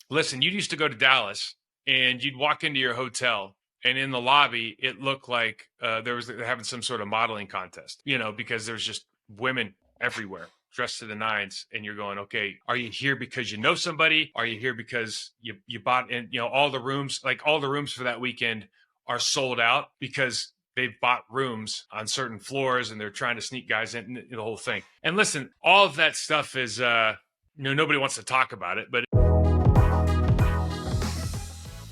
Listen, you used to go to Dallas and you'd walk into your hotel, and in the lobby, it looked like they're having some sort of modeling contest, because there's just women everywhere dressed to the nines. And you're going, okay, are you here because you know somebody? Are you here because you bought in, all the rooms for that weekend are sold out because they've bought rooms on certain floors and they're trying to sneak guys in, the whole thing. And listen, all of that stuff is, nobody wants to talk about it, but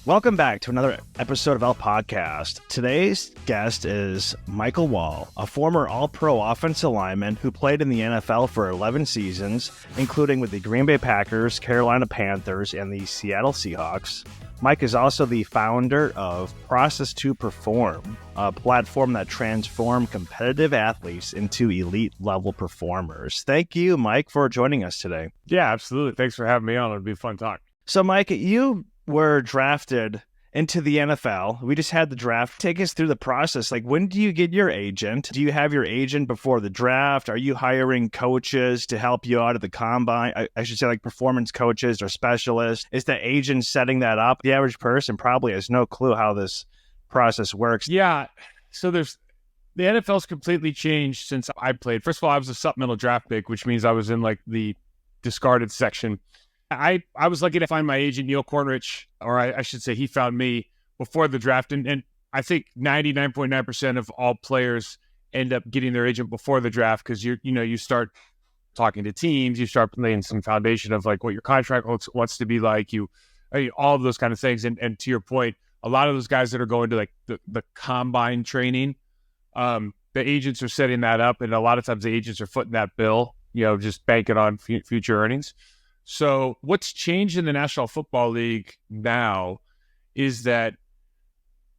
welcome back to another episode of L Podcast. Today's guest is Mike Wahle, a former All-Pro offensive lineman who played in the NFL for 11 seasons, including with the Green Bay Packers, Carolina Panthers, and the Seattle Seahawks. Mike is also the founder of Process to Perform, a platform that transforms competitive athletes into elite-level performers. Thank you, Mike, for joining us today. Yeah, absolutely. Thanks for having me on. It'll be a fun talk. So, Mike, you were drafted into the NFL. We just had the draft. Take us through the process. Like, when do you get your agent? Do you have your agent before the draft? Are you hiring coaches to help you out at the combine? I should say, like, performance coaches or specialists. Is the agent setting that up? The average person probably has no clue how this process works. Yeah. So the NFL's completely changed since I played. First of all, I was a supplemental draft pick, which means I was in like the discarded section. I was lucky to find my agent, Neil Cornrich, or I should say he found me before the draft. And I think 99.9% of all players end up getting their agent before the draft because you start talking to teams, you start laying some foundation of like what your contract wants to be like, all of those kind of things. And to your point, a lot of those guys that are going to like the combine training, the agents are setting that up. And a lot of times the agents are footing that bill, just banking on future earnings. So what's changed in the National Football League now is that,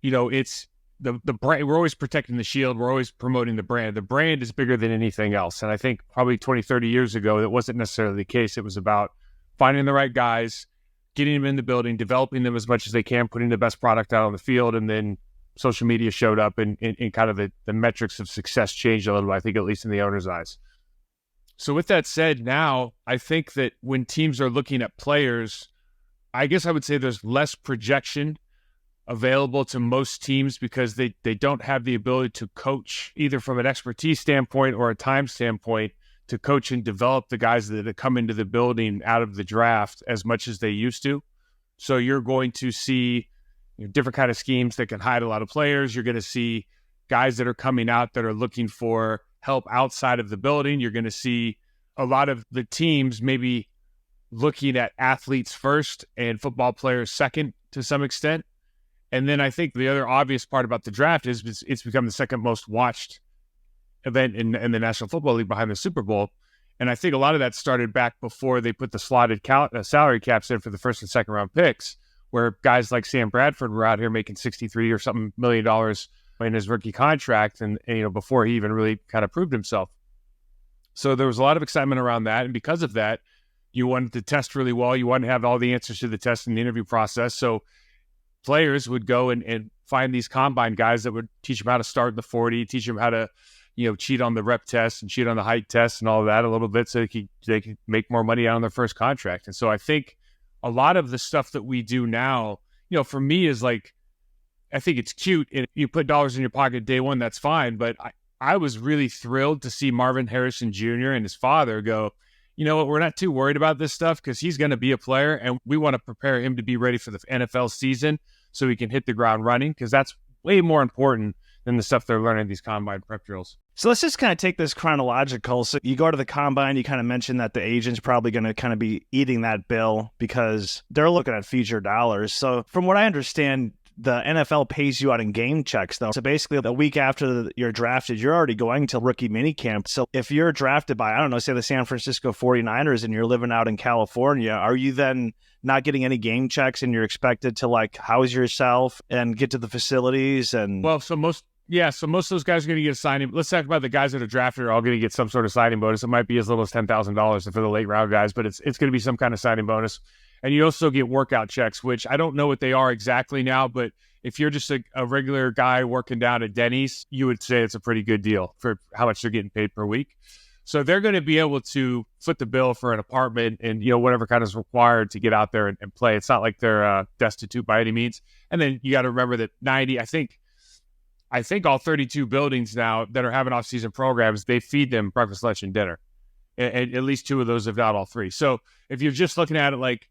it's the brand. We're always protecting the shield. We're always promoting the brand. The brand is bigger than anything else. And I think probably 20, 30 years ago, that wasn't necessarily the case. It was about finding the right guys, getting them in the building, developing them as much as they can, putting the best product out on the field. And then social media showed up and kind of the metrics of success changed a little bit, I think, at least in the owner's eyes. So with that said, now I think that when teams are looking at players, I guess I would say there's less projection available to most teams because they don't have the ability to coach either from an expertise standpoint or a time standpoint to coach and develop the guys that come into the building out of the draft as much as they used to. So you're going to see different kind of schemes that can hide a lot of players. You're going to see guys that are coming out that are looking for help outside of the building. You're going to see a lot of the teams maybe looking at athletes first and football players second to some extent. And then I think the other obvious part about the draft is it's become the second most watched event in the National Football League behind the Super Bowl. And I think a lot of that started back before they put the slotted salary caps in for the first and second round picks, where guys like Sam Bradford were out here making $63 or something million in his rookie contract, and before he even really kind of proved himself. So there was a lot of excitement around that, and because of that, you wanted to test really well. You wanted to have all the answers to the test in the interview process. So players would go and find these combine guys that would teach them how to start in the 40, teach them how to cheat on the rep test and cheat on the height test and all of that a little bit, so they could make more money out on their first contract. And so I think a lot of the stuff that we do now, for me is like, I think it's cute. And you put dollars in your pocket day one, that's fine. But I was really thrilled to see Marvin Harrison Jr. and his father go, you know what, we're not too worried about this stuff because he's going to be a player and we want to prepare him to be ready for the NFL season so he can hit the ground running, because that's way more important than the stuff they're learning these combine prep drills. So let's just kind of take this chronological. So you go to the combine, you kind of mentioned that the agent's probably going to kind of be eating that bill because they're looking at future dollars. So from what I understand, the NFL pays you out in game checks, though. So basically, the week after you're drafted, you're already going to rookie minicamp. So if you're drafted by, I don't know, say the San Francisco 49ers and you're living out in California, are you then not getting any game checks and you're expected to like house yourself and get to the facilities? And so most of those guys are going to get a signing. Let's talk about the guys that are drafted are all going to get some sort of signing bonus. It might be as little as $10,000 for the late round guys, but it's going to be some kind of signing bonus. And you also get workout checks, which I don't know what they are exactly now, but if you're just a regular guy working down at Denny's, you would say it's a pretty good deal for how much they're getting paid per week. So they're going to be able to foot the bill for an apartment and, whatever kind is required to get out there and play. It's not like they're destitute by any means. And then you got to remember that I think all 32 buildings now that are having off-season programs, they feed them breakfast, lunch, and dinner. And at least 2 of those, if not all 3. So if you're just looking at it like,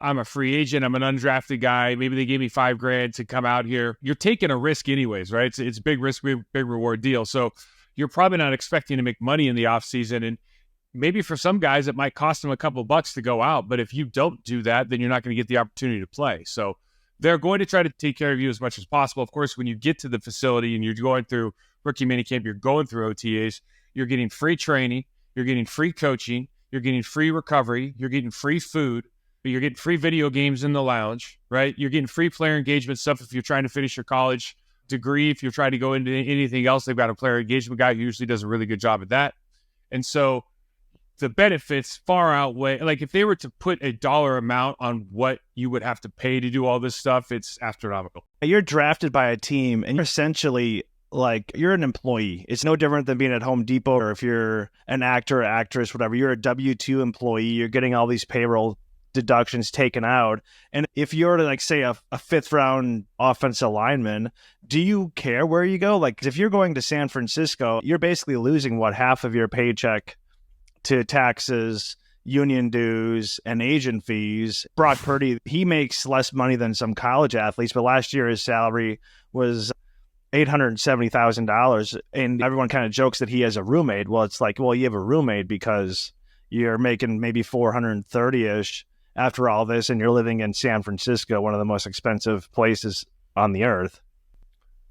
I'm a free agent, I'm an undrafted guy, maybe they gave me $5,000 to come out here, you're taking a risk anyways, right? It's a big risk, big reward deal. So you're probably not expecting to make money in the offseason. And maybe for some guys, it might cost them a couple bucks to go out. But if you don't do that, then you're not going to get the opportunity to play. So they're going to try to take care of you as much as possible. Of course, when you get to the facility and you're going through rookie minicamp, you're going through OTAs, you're getting free training, you're getting free coaching, you're getting free recovery, you're getting free food, you're getting free video games in the lounge, right? You're getting free player engagement stuff if you're trying to finish your college degree. If you're trying to go into anything else, they've got a player engagement guy who usually does a really good job at that. And so the benefits far outweigh, like if they were to put a dollar amount on what you would have to pay to do all this stuff, it's astronomical. You're drafted by a team and you're essentially like you're an employee. It's no different than being at Home Depot, or if you're an actor or actress, whatever, you're a W-2 employee, you're getting all these payroll deductions taken out. And if you're like, say, a 5th round offensive lineman, do you care where you go? Like if you're going to San Francisco, you're basically losing half of your paycheck to taxes, union dues, and agent fees. Brock Purdy, he makes less money than some college athletes, but last year his salary was $870,000, and everyone kind of jokes that he has a roommate. Well, it's like, well, you have a roommate because you're making maybe 430-ish after all this, and you're living in San Francisco, one of the most expensive places on the earth.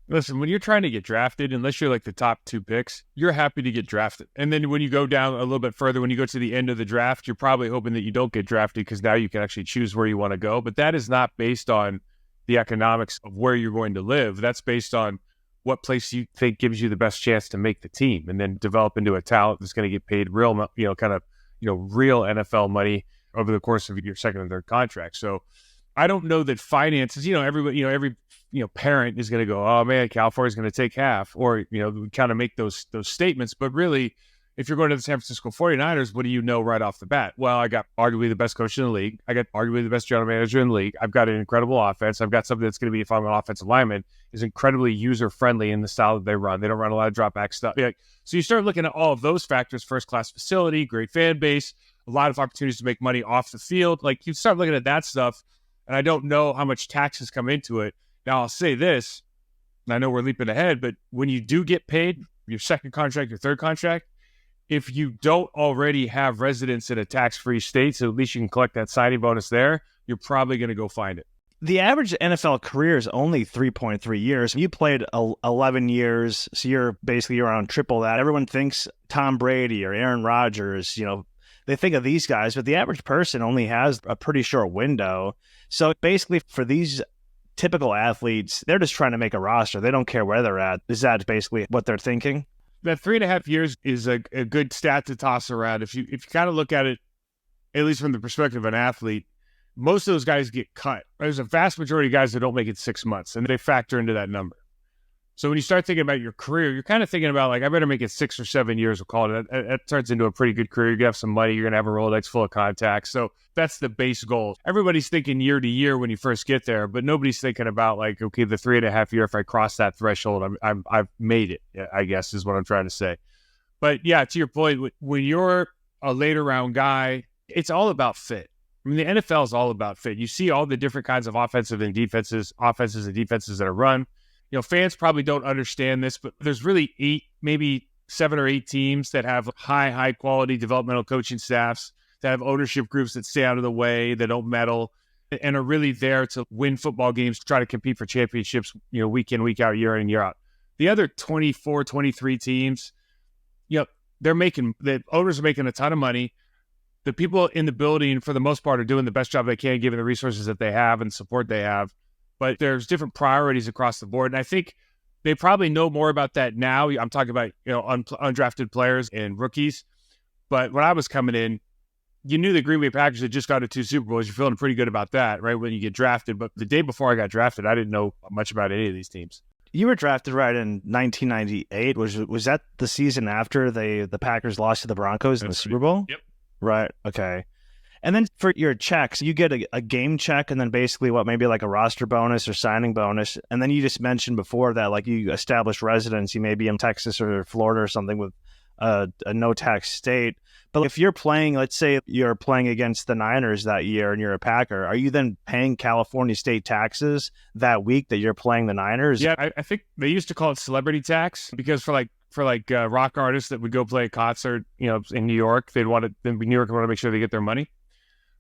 Listen, when you're trying to get drafted, unless you're like the top 2 picks, you're happy to get drafted. And then when you go down a little bit further, when you go to the end of the draft, you're probably hoping that you don't get drafted because now you can actually choose where you want to go. But that is not based on the economics of where you're going to live. That's based on what place you think gives you the best chance to make the team and then develop into a talent that's going to get paid real, real NFL money over the course of your second and third contract. So I don't know that finances, every parent is going to go, oh man, California's going to take half, or, we kind of make those statements. But really, if you're going to the San Francisco 49ers, what do you know right off the bat? Well, I got arguably the best coach in the league. I got arguably the best general manager in the league. I've got an incredible offense. I've got something that's going to be, if I'm an offensive lineman, is incredibly user-friendly in the style that they run. They don't run a lot of drop-back stuff. So you start looking at all of those factors: first-class facility, great fan base, a lot of opportunities to make money off the field. Like, you start looking at that stuff, and I don't know how much taxes come into it. Now, I'll say this, and I know we're leaping ahead, but when you do get paid, your second contract, your third contract, if you don't already have residence in a tax-free state, so at least you can collect that signing bonus there, you're probably going to go find it. The average NFL career is only 3.3 years. You played 11 years, so you're basically around triple that. Everyone thinks Tom Brady or Aaron Rodgers, they think of these guys, but the average person only has a pretty short window. So basically for these typical athletes, they're just trying to make a roster. They don't care where they're at. Is that basically what they're thinking? That 3.5 years is a good stat to toss around. If you kind of look at it, at least from the perspective of an athlete, most of those guys get cut. There's a vast majority of guys that don't make it 6 months, and they factor into that number. So when you start thinking about your career, you're kind of thinking about, like, I better make it 6 or 7 years, we'll call it. That turns into a pretty good career. You're going to have some money. You're going to have a Rolodex full of contacts. So that's the base goal. Everybody's thinking year to year when you first get there, but nobody's thinking about, like, okay, the 3.5 year, if I cross that threshold, I've made it, I guess is what I'm trying to say. But yeah, to your point, when you're a later round guy, it's all about fit. I mean, the NFL is all about fit. You see all the different kinds of offenses and defenses that are run. Fans probably don't understand this, but there's really 8, maybe 7 or 8 teams that have high quality developmental coaching staffs, that have ownership groups that stay out of the way, that don't meddle, and are really there to win football games, try to compete for championships, week in, week out, year in, year out. The other 24, 23 teams, the owners are making a ton of money. The people in the building, for the most part, are doing the best job they can, given the resources that they have and support they have. But there's different priorities across the board. And I think they probably know more about that now. I'm talking about, undrafted players and rookies. But when I was coming in, you knew the Green Bay Packers had just got to 2 Super Bowls. You're feeling pretty good about that, right, when you get drafted. But the day before I got drafted, I didn't know much about any of these teams. You were drafted right in 1998. Was that the season after the Packers lost to the Broncos in the Super Bowl? Yep. Right. Okay. And then for your checks, you get a game check and then basically maybe like a roster bonus or signing bonus. And then you just mentioned before that like you established residency maybe in Texas or Florida or something with a no tax state. But if you're playing, let's say you're playing against the Niners that year and you're a Packer, are you then paying California state taxes that week that you're playing the Niners? Yeah, I think they used to call it celebrity tax because for rock artists that would go play a concert, in New York, New York want to make sure they get their money.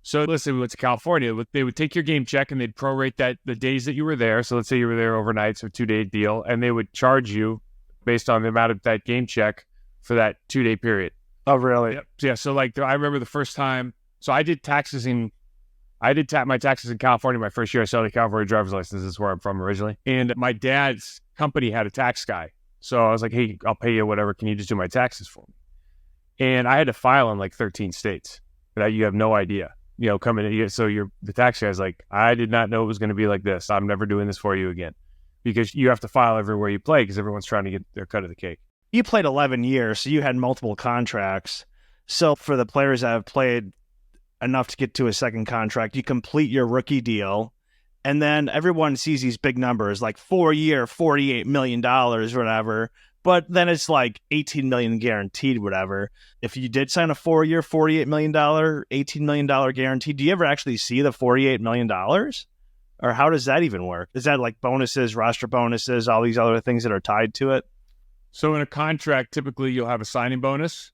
So let's say we went to California, they would take your game check and they'd prorate that the days that you were there. So let's say you were there overnight, so 2-day deal, and they would charge you based on the amount of that game check for that 2-day period. Oh, really? Yep. Yeah. So I remember the first time. So I did my taxes in California my first year. I started a California driver's license. This is where I'm from originally. And my dad's company had a tax guy. So I was like, hey, I'll pay you whatever. Can you just do my taxes for me? And I had to file in like 13 states that you have no idea. Coming in. So the tax guy's like, I did not know it was going to be like this. I'm never doing this for you again, because you have to file everywhere you play because everyone's trying to get their cut of the cake. You played 11 years, so you had multiple contracts. So for the players that have played enough to get to a second contract, you complete your rookie deal, and then everyone sees these big numbers like 4-year, $48 million, whatever. But then it's like $18 million guaranteed, whatever. If you did sign a 4-year, $48 million, $18 million guarantee, do you ever actually see the $48 million? Or how does that even work? Is that like bonuses, roster bonuses, all these other things that are tied to it? So in a contract, typically you'll have a signing bonus.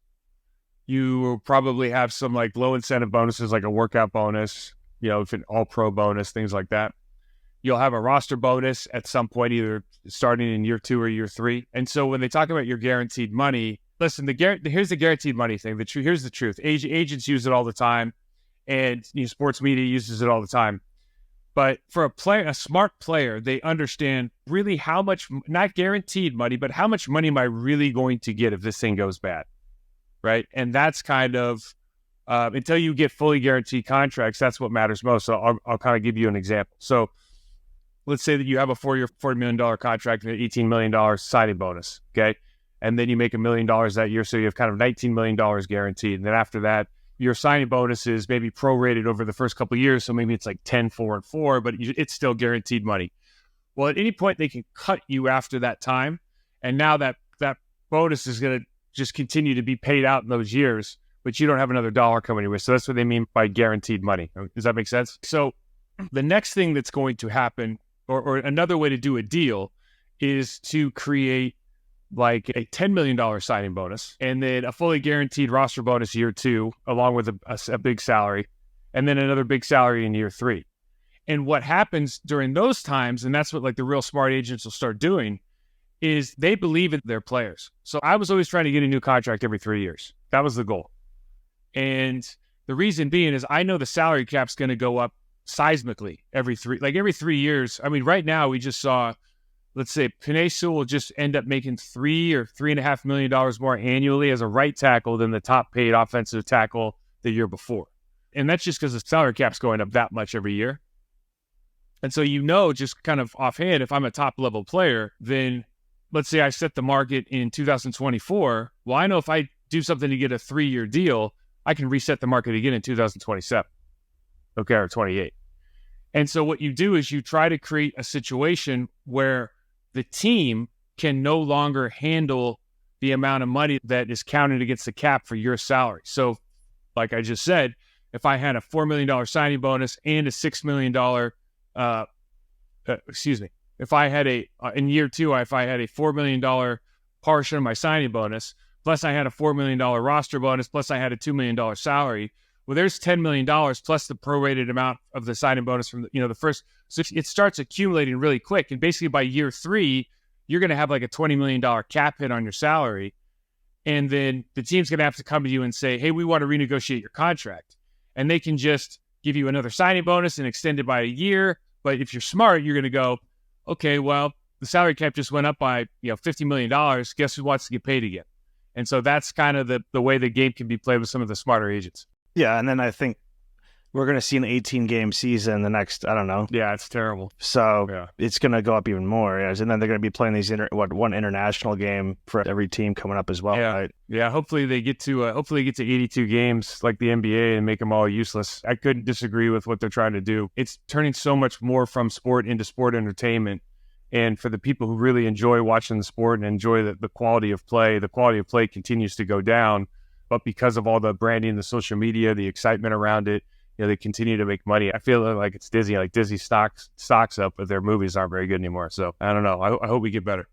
You will probably have some like low incentive bonuses, like a workout bonus, if an all-pro bonus, things like that. You'll have a roster bonus at some point, either starting in year 2 or year 3. And so when they talk about your guaranteed money, listen, here's the guaranteed money thing. Here's the truth. Agents use it all the time, and sports media uses it all the time. But for a smart player, they understand really how much, not guaranteed money, but how much money am I really going to get if this thing goes bad, right? And that's kind of, until you get fully guaranteed contracts, that's what matters most. So I'll kind of give you an example. So let's say that you have a 4-year, $40 million contract and an $18 million signing bonus, okay? And then you make $1 million that year, so you have kind of $19 million guaranteed. And then after that, your signing bonus is maybe prorated over the first couple of years, so maybe it's like 10, 4, and 4, but it's still guaranteed money. Well, at any point, they can cut you after that time, and now that bonus is going to just continue to be paid out in those years, but you don't have another dollar coming anywhere. So that's what they mean by guaranteed money. Does that make sense? So the next thing that's going to happen, or another way to do a deal, is to create like a $10 million signing bonus, and then a fully guaranteed roster bonus year 2, along with a big salary, and then another big salary in year 3. And what happens during those times, and that's what like the real smart agents will start doing, is they believe in their players. So I was always trying to get a new contract every 3 years. That was the goal. And the reason being is I know the salary cap's going to go up seismically every 3 years. I mean, right now we just saw, let's say Penei Sewell will just end up making $3 or $3.5 million more annually as a right tackle than the top paid offensive tackle the year before. And that's just because the salary cap's going up that much every year. And so, just kind of offhand, if I'm a top level player, then let's say I set the market in 2024. Well, I know if I do something to get a 3-year deal, I can reset the market again in 2027. Okay, or 28. And so what you do is you try to create a situation where the team can no longer handle the amount of money that is counted against the cap for your salary. So like I just said, if I had a $4 million signing bonus and a $6 million, if I had in year 2, if I had a $4 million portion of my signing bonus, plus I had a $4 million roster bonus, plus I had a $2 million salary, well, there's $10 million plus the prorated amount of the signing bonus from the first. So it starts accumulating really quick. And basically by year 3, you're going to have like a $20 million cap hit on your salary. And then the team's going to have to come to you and say, hey, we want to renegotiate your contract. And they can just give you another signing bonus and extend it by a year. But if you're smart, you're going to go, okay, well, the salary cap just went up by $50 million. Guess who wants to get paid again? And so that's kind of the way the game can be played with some of the smarter agents. Yeah, and then I think we're going to see an 18-game season the next, I don't know. Yeah, it's terrible. So it's going to go up even more. Yes. And then they're going to be playing these one international game for every team coming up as well. Yeah, right? Yeah. Hopefully they get to 82 games like the NBA and make them all useless. I couldn't disagree with what they're trying to do. It's turning so much more from sport into sport entertainment. And for the people who really enjoy watching the sport and enjoy the quality of play, the quality of play continues to go down. But because of all the branding, the social media, the excitement around it, they continue to make money. I feel like it's Disney. Like Disney stocks up, but their movies aren't very good anymore. So I don't know. I hope we get better.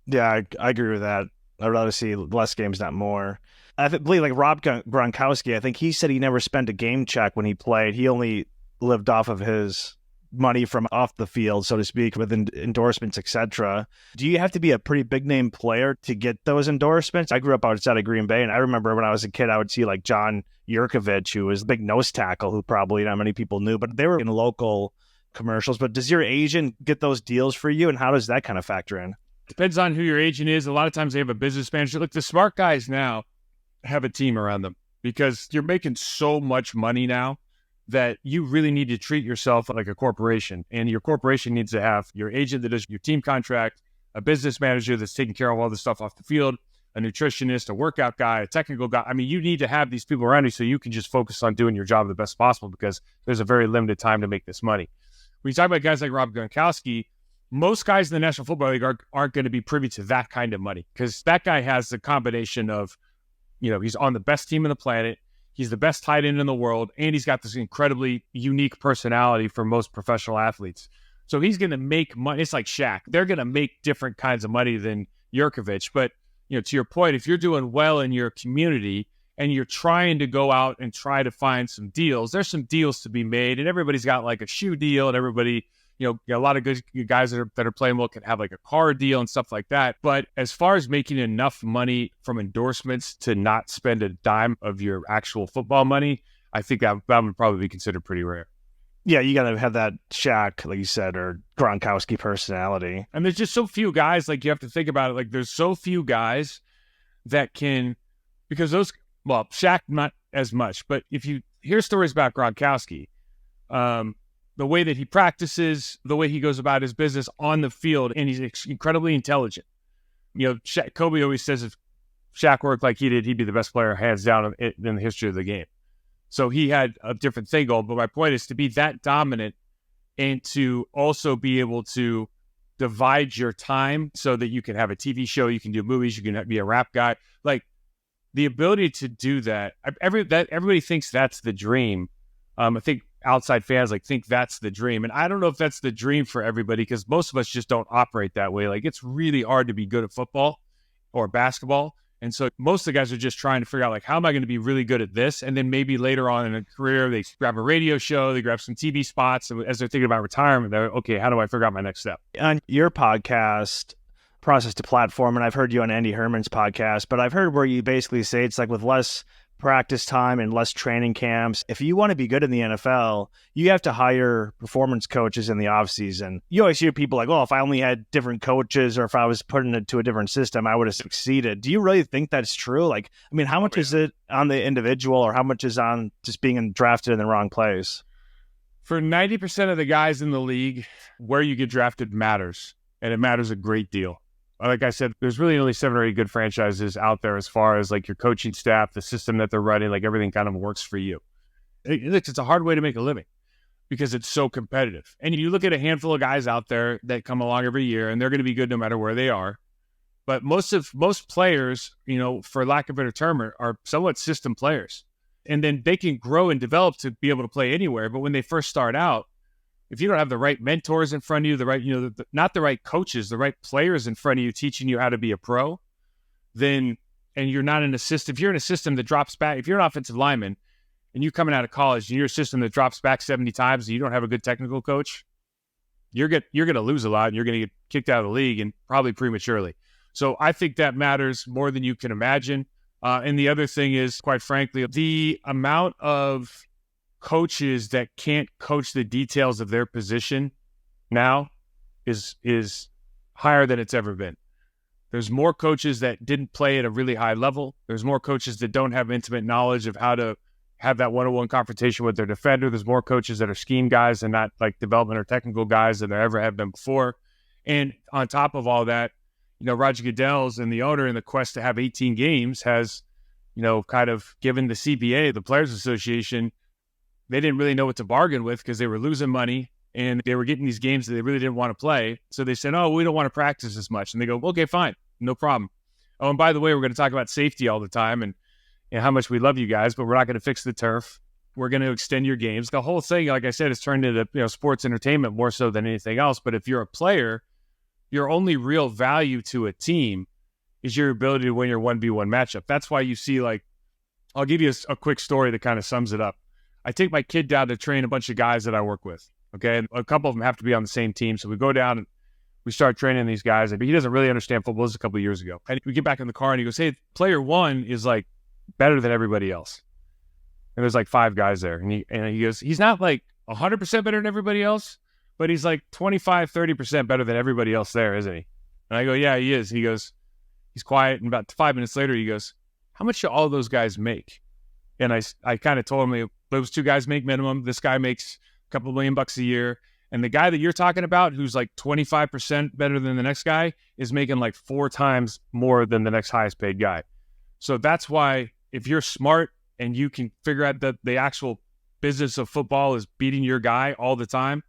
Yeah, I agree with that. I'd rather see less games, not more. I believe like Rob Gronkowski, I think he said he never spent a game check when he played. He only lived off of his money from off the field, so to speak, with endorsements, etc. Do you have to be a pretty big name player to get those endorsements? I grew up outside of Green Bay, and I remember when I was a kid, I would see like John Yurkovich, who was a big nose tackle, who probably not many people knew, but they were in local commercials. But does your agent get those deals for you, and how does that kind of factor in? Depends on who your agent is. A lot of times they have a business manager. Look, the smart guys now have a team around them because you're making so much money now that you really need to treat yourself like a corporation. And your corporation needs to have your agent that does your team contract, a business manager that's taking care of all the stuff off the field, a nutritionist, a workout guy, a technical guy. I mean, you need to have these people around you so you can just focus on doing your job the best possible because there's a very limited time to make this money. When you talk about guys like Rob Gronkowski, most guys in the National Football League aren't going to be privy to that kind of money because that guy has the combination of, he's on the best team on the planet. He's the best tight end in the world, and he's got this incredibly unique personality for most professional athletes. So he's going to make money. It's like Shaq. They're going to make different kinds of money than Yurkovich. But, to your point, if you're doing well in your community and you're trying to go out and try to find some deals, there's some deals to be made, and everybody's got like a shoe deal, and everybody, a lot of good guys that are playing well can have like a car deal and stuff like that. But as far as making enough money from endorsements to not spend a dime of your actual football money, I think that would probably be considered pretty rare. Yeah, you got to have that Shaq, like you said, or Gronkowski personality. And there's just so few guys, like you have to think about it. Like there's so few guys that can, because Shaq not as much, but if you hear stories about Gronkowski, the way that he practices, the way he goes about his business on the field, and he's incredibly intelligent. Kobe always says if Shaq worked like he did, he'd be the best player hands down in the history of the game. So he had a different thing going. But my point is to be that dominant and to also be able to divide your time so that you can have a TV show, you can do movies, you can be a rap guy. Like the ability to do that, everybody thinks that's the dream. I think outside fans think that's the dream. And I don't know if that's the dream for everybody because most of us just don't operate that way. Like it's really hard to be good at football or basketball. And so most of the guys are just trying to figure out how am I going to be really good at this? And then maybe later on in a career, they grab a radio show, they grab some TV spots. And as they're thinking about retirement, they're okay, how do I figure out my next step? On your podcast, Process to Platform, and I've heard you on Andy Herman's podcast, but I've heard where you basically say it's like with less practice time and less training camps. If you want to be good in the NFL, you have to hire performance coaches in the offseason. You always hear people like, oh, if I only had different coaches or if I was put into a different system, I would have succeeded. Do you really think that's true? How much is it on the individual or how much is on just being drafted in the wrong place? For 90% of the guys in the league, where you get drafted matters, and it matters a great deal. Like I said, there's really only 7 or 8 good franchises out there as far as your coaching staff, the system that they're running, everything kind of works for you. It's a hard way to make a living because it's so competitive. And you look at a handful of guys out there that come along every year and they're going to be good no matter where they are. But most players, for lack of a better term, are somewhat system players. And then they can grow and develop to be able to play anywhere. But when they first start out, if you don't have the right mentors in front of you, the right, not the right coaches, the right players in front of you teaching you how to be a pro, then, and you're not in a system, if you're in a system that drops back, if you're an offensive lineman and you're coming out of college and you're a system that drops back 70 times and you don't have a good technical coach, you're going to lose a lot and you're going to get kicked out of the league and probably prematurely. So I think that matters more than you can imagine. And the other thing is, quite frankly, the amount of coaches that can't coach the details of their position now is higher than it's ever been. There's more coaches that didn't play at a really high level. There's more coaches that don't have intimate knowledge of how to have that one-on-one confrontation with their defender. There's more coaches that are scheme guys and not like development or technical guys than there ever have been before. And on top of all that, Roger Goodell's and the owner in the quest to have 18 games has, kind of given the CBA, the Players Association, they didn't really know what to bargain with because they were losing money and they were getting these games that they really didn't want to play. So they said, oh, we don't want to practice as much. And they go, okay, fine, no problem. Oh, and by the way, we're going to talk about safety all the time and how much we love you guys, but we're not going to fix the turf. We're going to extend your games. The whole thing, like I said, is turned into sports entertainment more so than anything else. But if you're a player, your only real value to a team is your ability to win your 1v1 matchup. That's why you see, like, I'll give you a quick story that kind of sums it up. I take my kid down to train a bunch of guys that I work with, okay? And a couple of them have to be on the same team. So we go down and we start training these guys. And he doesn't really understand football. This is a couple of years ago. And we get back in the car and he goes, hey, player one is like better than everybody else. And there's like 5 guys there. And he goes, he's not like 100% better than everybody else, but he's like 25, 30% better than everybody else there, isn't he? And I go, yeah, he is. He goes, he's quiet. And about 5 minutes later, he goes, how much do all those guys make? And I kind of told him, those 2 guys make minimum. This guy makes a couple $1 million a year. And the guy that you're talking about, who's like 25% better than the next guy, is making like 4 times more than the next highest paid guy. So that's why if you're smart and you can figure out that the actual business of football is beating your guy all the time,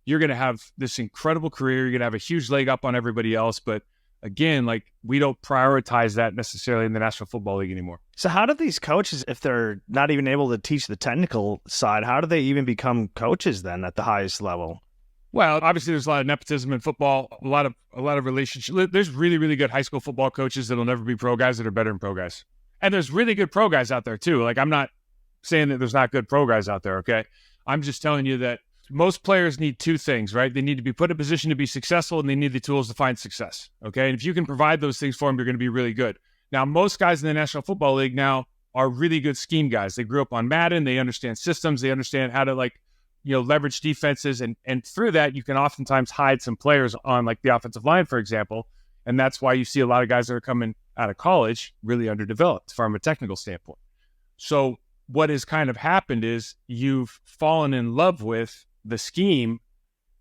you're going to have this incredible career. You're going to have a huge leg up on everybody else. But again, like, we don't prioritize that necessarily in the National Football League anymore. So how do these coaches, if they're not even able to teach the technical side, how do they even become coaches then at the highest level? Well, obviously there's a lot of nepotism in football, a lot of relationships. There's really, really good high school football coaches that'll never be pro guys that are better than pro guys. And there's really good pro guys out there too. Like, I'm not saying that there's not good pro guys out there, okay? I'm just telling you that most players need 2 things, right? They need to be put in a position to be successful, and they need the tools to find success, okay? And if you can provide those things for them, you're going to be really good. Now, most guys in the National Football League now are really good scheme guys. They grew up on Madden. They understand systems. They understand how to, like, leverage defenses. And through that, you can oftentimes hide some players on, like, the offensive line, for example. And that's why you see a lot of guys that are coming out of college really underdeveloped from a technical standpoint. So what has kind of happened is you've fallen in love with the scheme,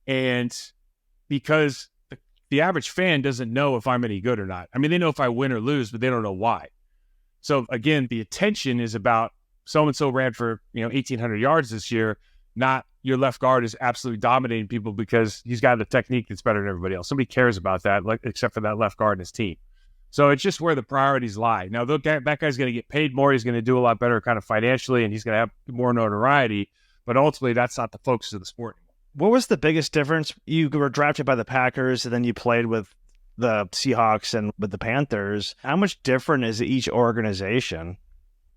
and because the average fan doesn't know if I'm any good or not. I mean, they know if I win or lose, but they don't know why. So again, the attention is about so-and-so ran for 1,800 yards this year, not your left guard is absolutely dominating people because he's got a technique that's better than everybody else. Somebody cares about that, like, except for that left guard in his team. So it's just where the priorities lie. Now, that guy's going to get paid more. He's going to do a lot better kind of financially, and he's going to have more notoriety. But ultimately, that's not the focus of the sport anymore. What was the biggest difference? You were drafted by the Packers, and then you played with the Seahawks and with the Panthers. How much different is each organization?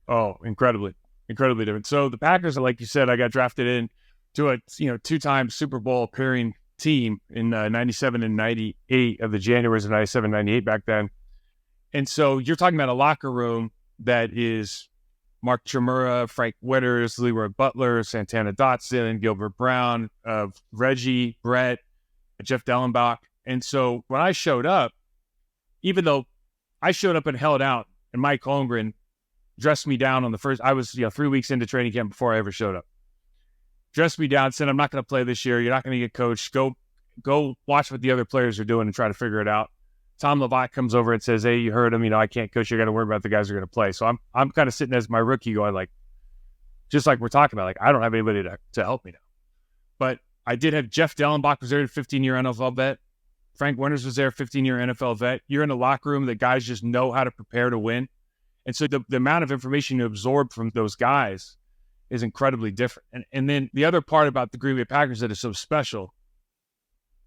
Oh, incredibly different. So the Packers, like you said, I got drafted in to a 2-time Super Bowl appearing team in 97 and 98 of the Januaries of 97, 98 back then. And so you're talking about a locker room that is Mark Chmura, Frank Witters, Leroy Butler, Santana Dotson, Gilbert Brown, Reggie, Brett, Jeff Dellenbach. And so when I showed up, even though I showed up and held out, and Mike Holmgren dressed me down on the first, I was 3 weeks into training camp before I ever showed up. Dressed me down, said, I'm not going to play this year. You're not going to get coached. Go watch what the other players are doing and try to figure it out. Tom Lavac comes over and says, hey, you heard him, I can't coach. You're going to worry about the guys who are going to play. So I'm kind of sitting as my rookie going, like, just like we're talking about, like, I don't have anybody to help me now. But I did have Jeff Dellenbach was there, a 15-year NFL vet. Frank Winters was there, 15-year NFL vet. You're in a locker room that guys just know how to prepare to win. And so the amount of information you absorb from those guys is incredibly different. And then the other part about the Green Bay Packers that is so special,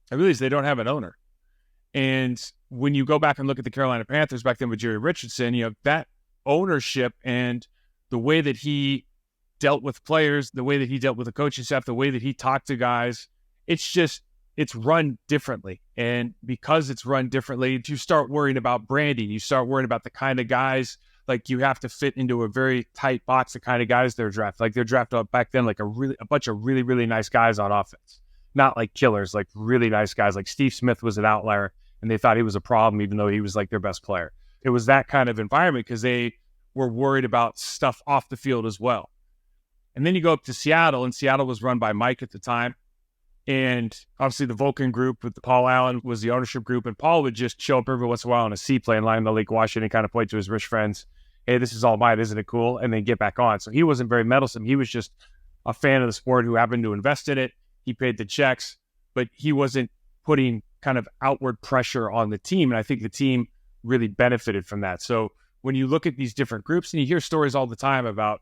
I realize they don't have an owner. And when you go back and look at the Carolina Panthers back then with Jerry Richardson, that ownership and the way that he dealt with players, the way that he dealt with the coaching staff, the way that he talked to guys, it's run differently. And because it's run differently, you start worrying about branding. You start worrying about the kind of guys, like, you have to fit into a very tight box, the kind of guys they're drafted. Like, they're drafted back then, like a bunch of really, really nice guys on offense. Not like killers, like really nice guys. Like Steve Smith was an outlier, and they thought he was a problem, even though he was like their best player. It was that kind of environment because they were worried about stuff off the field as well. And then you go up to Seattle, and Seattle was run by Mike at the time. And obviously the Vulcan group with Paul Allen was the ownership group. And Paul would just show up every once in a while on a seaplane lying in the Lake Washington and kind of point to his rich friends, hey, this is all mine, isn't it cool? And then get back on. So he wasn't very meddlesome. He was just a fan of the sport who happened to invest in it. He paid the checks, but he wasn't putting kind of outward pressure on the team. And I think the team really benefited from that. So when you look at these different groups, and you hear stories all the time about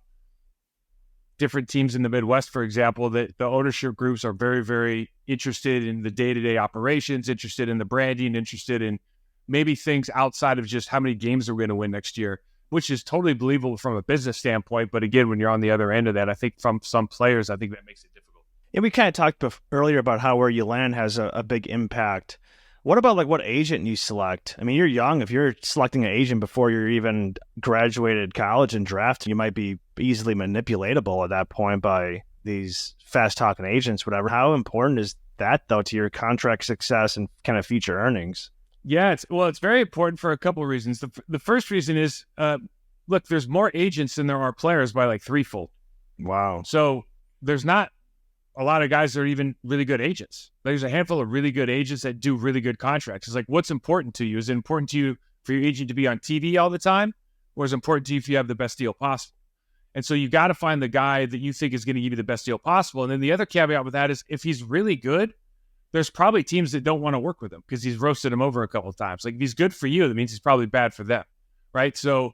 different teams in the Midwest, for example, that the ownership groups are very, very interested in the day-to-day operations, interested in the branding, interested in maybe things outside of just how many games are we going to win next year, which is totally believable from a business standpoint. But again, when you're on the other end of that, I think from some players, I think that makes it difficult. Yeah, we kind of talked earlier about how where you land has a big impact. What about like what agent you select? I mean, you're young. If you're selecting an agent before you're even graduated college and drafted, you might be easily manipulatable at that point by these fast-talking agents, whatever. How important is that, though, to your contract success and kind of future earnings? Yeah, it's very important for a couple of reasons. The first reason is, look, there's more agents than there are players by like threefold. Wow. So there's not a lot of guys that are even really good agents. There's a handful of really good agents that do really good contracts. It's like, what's important to you? Is it important to you for your agent to be on TV all the time? Or is it important to you if you have the best deal possible? And so you got to find the guy that you think is going to give you the best deal possible. And then the other caveat with that is if he's really good, there's probably teams that don't want to work with him because he's roasted them over a couple of times. Like if he's good for you, that means he's probably bad for them, right? So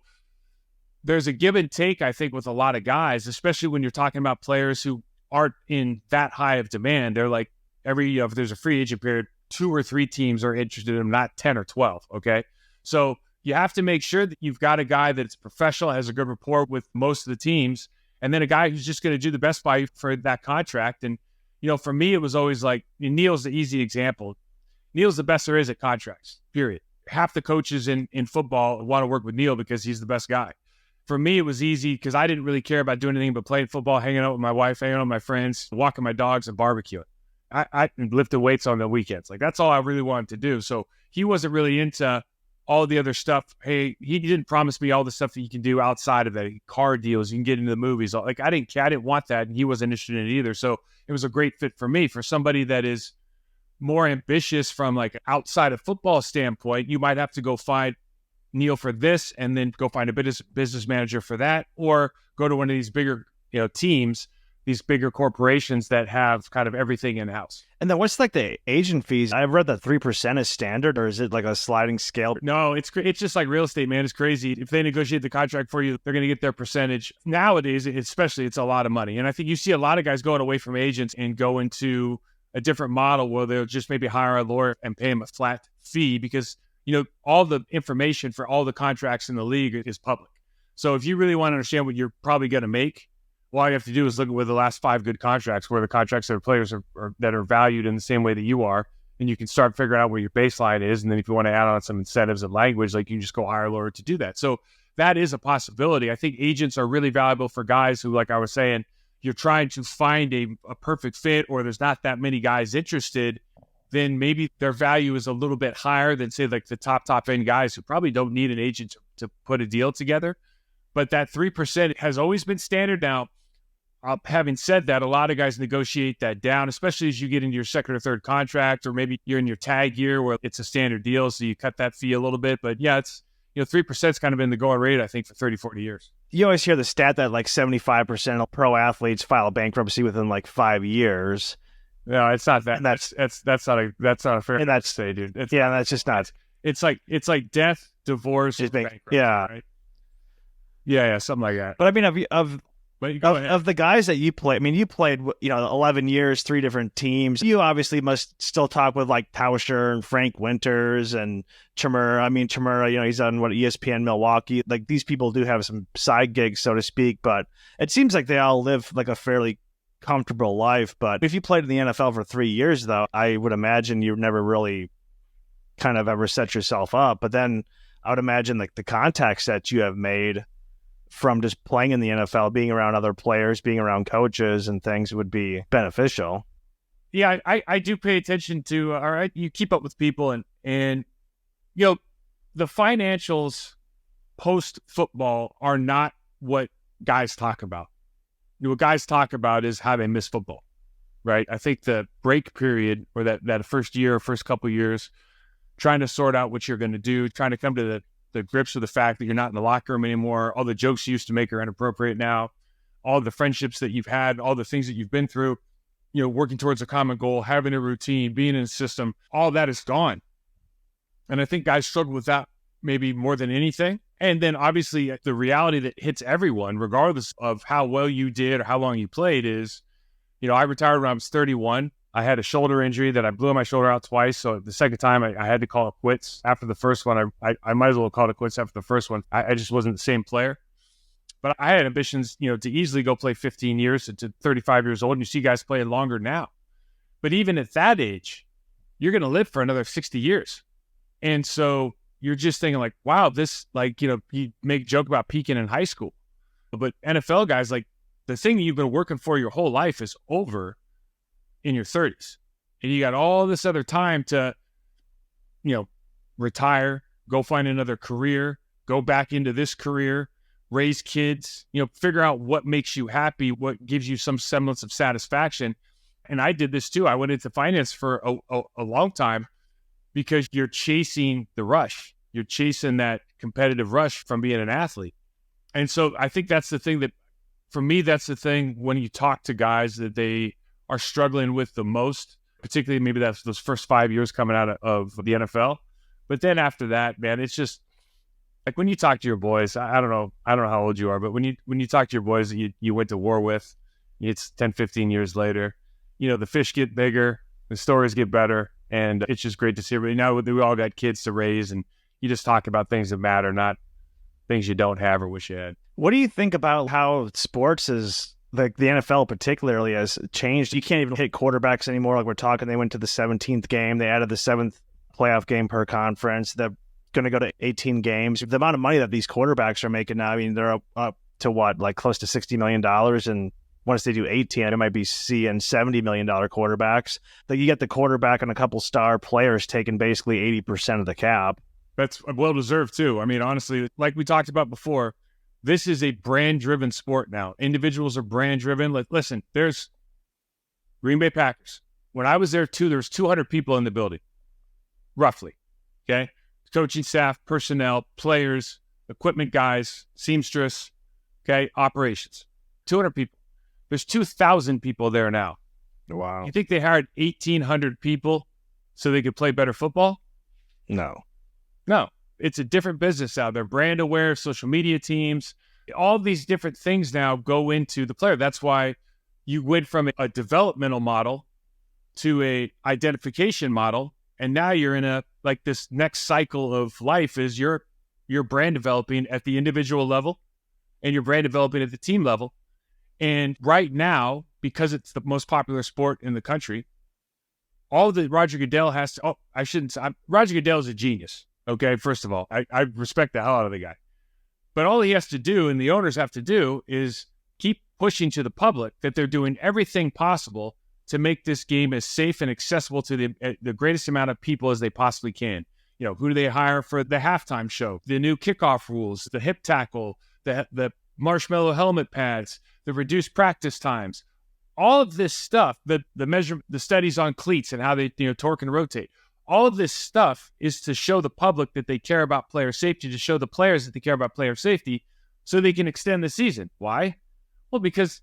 there's a give and take, I think, with a lot of guys, especially when you're talking about players who aren't in that high of demand. They're like if there's a free agent period, 2 or 3 teams are interested in them, not 10 or 12. Okay. So you have to make sure that you've got a guy that's professional, has a good rapport with most of the teams, and then a guy who's just going to do the best by you for that contract. And, for me, it was always like, Neil's the easy example. Neil's the best there is at contracts, period. Half the coaches in football want to work with Neil because he's the best guy. For me, it was easy because I didn't really care about doing anything but playing football, hanging out with my wife, hanging out with my friends, walking my dogs, and barbecuing. I lifted weights on the weekends. Like, that's all I really wanted to do. So he wasn't really into all the other stuff. Hey, he didn't promise me all the stuff that you can do outside of that. Car deals, you can get into the movies. Like, I didn't want that, and he wasn't interested in it either. So it was a great fit for me. For somebody that is more ambitious from like outside of football standpoint, you might have to go find Neil for this and then go find a business manager for that, or go to one of these bigger teams, these bigger corporations that have kind of everything in-house. And then what's like the agent fees? I've read that 3% is standard, or is it like a sliding scale? No, it's just like real estate, man. It's crazy. If they negotiate the contract for you, they're going to get their percentage. Nowadays, especially, it's a lot of money. And I think you see a lot of guys going away from agents and go into a different model where they'll just maybe hire a lawyer and pay him a flat fee because all the information for all the contracts in the league is public. So if you really want to understand what you're probably going to make, all you have to do is look at where the last 5 good contracts, where the contracts that are players are that are valued in the same way that you are, and you can start figuring out where your baseline is. And then if you want to add on some incentives and language, like you can just go hire a lawyer to do that. So that is a possibility. I think agents are really valuable for guys who, like I was saying, you're trying to find a perfect fit, or there's not that many guys interested, then maybe their value is a little bit higher than, say, like the top end guys who probably don't need an agent to put a deal together. But that 3% has always been standard. Now, having said that, a lot of guys negotiate that down, especially as you get into your second or third contract, or maybe you're in your tag year where it's a standard deal, so you cut that fee a little bit. But yeah, it's 3% has kind of been the going rate, I think, for 30, 40 years. You always hear the stat that like 75% of pro athletes file bankruptcy within like 5 years. No, it's not that. And that's not a fair. And that's say, dude. that's just not. It's like death, divorce, bankruptcy. Yeah, right? Yeah, something like that. But I mean, of the guys that you play, I mean, you played 11 years, 3 different teams. You obviously must still talk with like Tauscher and Frank Winters and Chimera. I mean, Chimera, he's on ESPN Milwaukee. Like, these people do have some side gigs, so to speak, but it seems like they all live like a fairly comfortable life. But if you played in the NFL for 3 years, though, I would imagine you never really kind of ever set yourself up. But then I would imagine like the contacts that you have made from just playing in the NFL, being around other players, being around coaches and things would be beneficial. Yeah, I do pay attention to, all right, you keep up with people and the financials post-football are not what guys talk about. what guys talk about is how they miss football, right? I think the break period or that first year, first couple years, trying to sort out what you're going to do, trying to come to the grips with the fact that you're not in the locker room anymore. All the jokes you used to make are inappropriate now. All the friendships that you've had, all the things that you've been through, working towards a common goal, having a routine, being in a system, all that is gone. And I think guys struggle with that maybe more than anything. And then obviously the reality that hits everyone, regardless of how well you did or how long you played, is, I retired when I was 31. I had a shoulder injury that I blew my shoulder out twice. So the second time I had to call it quits. After the first one, I might as well call it quits after the first one. I just wasn't the same player. But I had ambitions, to easily go play 15 years to 35 years old. And you see guys playing longer now. But even at that age, you're going to live for another 60 years. And so you're just thinking like, wow, this, you make a joke about peaking in high school. But NFL guys, the thing that you've been working for your whole life is over in your 30s. And you got all this other time to, retire, go find another career, go back into this career, raise kids, figure out what makes you happy, what gives you some semblance of satisfaction. And I did this too. I went into finance for a long time because you're chasing the rush. You're chasing that competitive rush from being an athlete. And so I think that's the thing that, for me, that's the thing when you talk to guys that they are struggling with the most, particularly maybe that's those first 5 years coming out of the NFL. But then after that, man, it's just like when you talk to your boys, I don't know how old you are, but when you talk to your boys that you went to war with, it's 10, 15 years later, the fish get bigger, the stories get better, and it's just great to see everybody. Now we all got kids to raise, and you just talk about things that matter, not things you don't have or wish you had. What do you think about how sports is, like the NFL particularly, has changed? You can't even hit quarterbacks anymore. Like we're talking, they went to the 17th game. They added the 7th playoff game per conference. They're going to go to 18 games. The amount of money that these quarterbacks are making now, I mean, they're up to what, like close to $60 million. And once they do 18, it might be seeing $70 million quarterbacks. Like you get the quarterback and a couple star players taking basically 80% of the cap. That's well-deserved too. I mean, honestly, like we talked about before, this is a brand-driven sport now. Individuals are brand-driven. Listen, there's Green Bay Packers. When I was there too, there was 200 people in the building, roughly, okay? Coaching staff, personnel, players, equipment guys, seamstress, okay, operations. 200 people. There's 2,000 people there now. Wow. You think they hired 1,800 people so they could play better football? No. It's a different business now. They're brand aware, social media teams. All these different things now go into the player. That's why you went from a developmental model to a identification model. And now you're in this next cycle of life is you're brand developing at the individual level and you're brand developing at the team level. And right now, because it's the most popular sport in the country, all that Roger Goodell has to, Roger Goodell is a genius. Okay, first of all, I respect the hell out of the guy. But all he has to do and the owners have to do is keep pushing to the public that they're doing everything possible to make this game as safe and accessible to the greatest amount of people as they possibly can. Who do they hire for the halftime show? The new kickoff rules, the hip tackle, the marshmallow helmet pads, the reduced practice times. All of this stuff, the studies on cleats and how they torque and rotate. All of this stuff is to show the public that they care about player safety, to show the players that they care about player safety so they can extend the season. Why? Well, because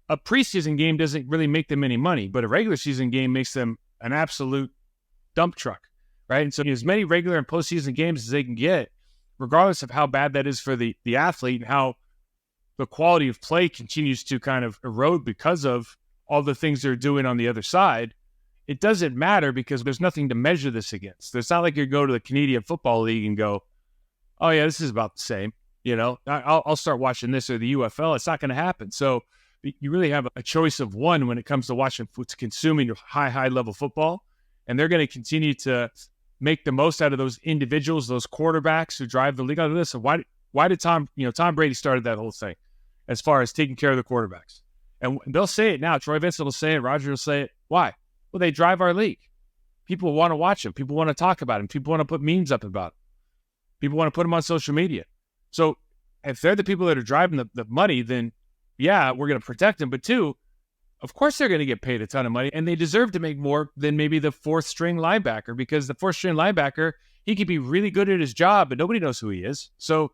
a preseason game doesn't really make them any money, but a regular season game makes them an absolute dump truck, right? And so as many regular and postseason games as they can get, regardless of how bad that is for the athlete and how the quality of play continues to kind of erode because of all the things they're doing on the other side, it doesn't matter because there's nothing to measure this against. It's not like you go to the Canadian Football League and go, oh yeah, this is about the same. I'll start watching this or the UFL. It's not going to happen. So you really have a choice of one when it comes to watching, to consuming high level football. And they're going to continue to make the most out of those individuals, those quarterbacks who drive the league. Listen, why did Tom Brady started that whole thing as far as taking care of the quarterbacks? And they'll say it now. Troy Vincent will say it. Roger will say it. Why? Well, they drive our league. People want to watch them. People want to talk about them. People want to put memes up about them. People want to put them on social media. So if they're the people that are driving the money, then yeah, we're going to protect them. But two, of course they're going to get paid a ton of money, and they deserve to make more than maybe the fourth string linebacker, because the fourth string linebacker, he could be really good at his job, but nobody knows who he is. So,